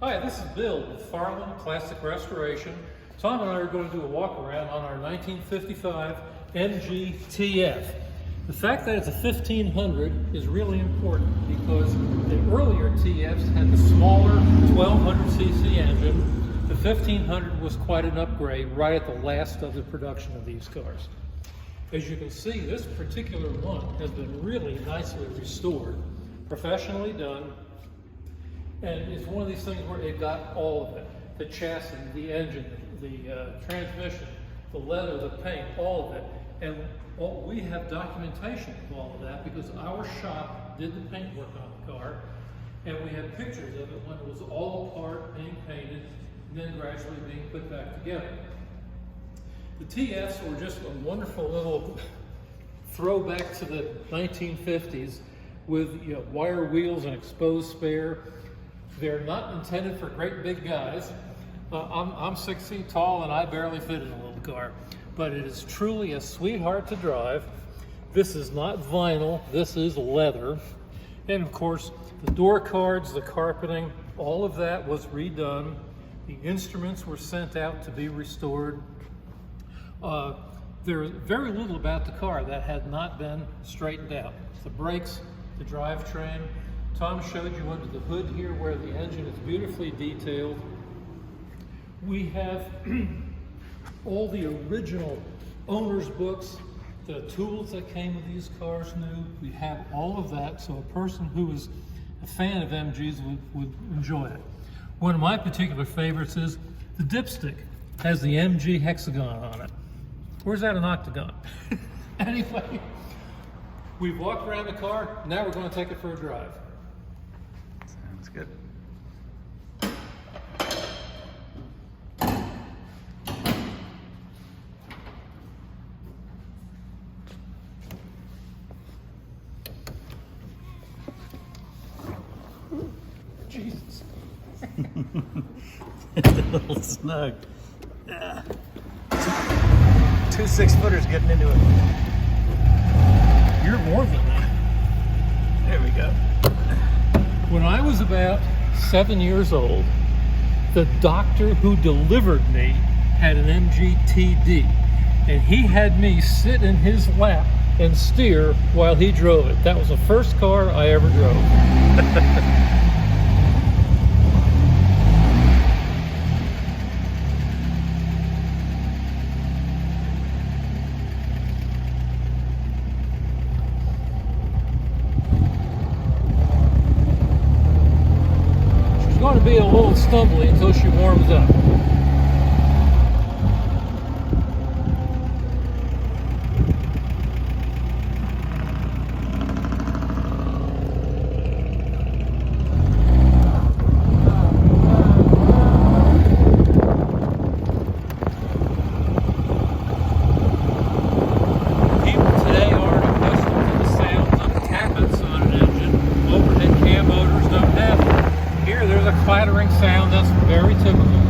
Hi, this is Bill with Farland Plastic Restoration. Tom and I are going to do a walk around on our 1955 MG TF. The fact that it's a 1500 is really important because the earlier TFs had the smaller 1200cc engine. The 1500 was quite an upgrade right at the last of the production of these cars. As you can see, this particular one has been really nicely restored, professionally done. And it's one of these things where they've got all of it. The chassis, the engine, the transmission, the leather, the paint, all of it. And we have documentation of all of that because our shop did the paint work on the car. And we have pictures of it when it was all apart, being painted, and then gradually being put back together. The TFs were just a wonderful little throwback to the 1950s with wire wheels and exposed spare. They're not intended for great big guys. I'm 6 feet tall and I barely fit in a little car, but it is truly a sweetheart to drive. This is not vinyl, this is leather. And of course, the door cards, the carpeting, all of that was redone. The instruments were sent out to be restored. There's very little about the car that had not been straightened out. The brakes, the drivetrain. Tom showed you under the hood here where the engine is beautifully detailed. We have all the original owner's books, the tools that came with these cars new. We have all of that, so a person who is a fan of MGs would enjoy it. One of my particular favorites is the dipstick. It has the MG hexagon on it. Where's that an octagon? Anyway, we've walked around the car, now we're going to take it for a drive. Sounds good. Jesus. It's a little snug. Yeah. Two 6-footers getting into it. You're more than that. There we go. When I was about 7 years old, the doctor who delivered me had an MG TD, and he had me sit in his lap and steer while he drove it. That was the first car I ever drove. Going to be a little stumbly until she warms up. People today aren't accustomed to the sounds of tappets on an engine. Overhead cam motors don't have it. Here, there's a clattering sound that's very typical.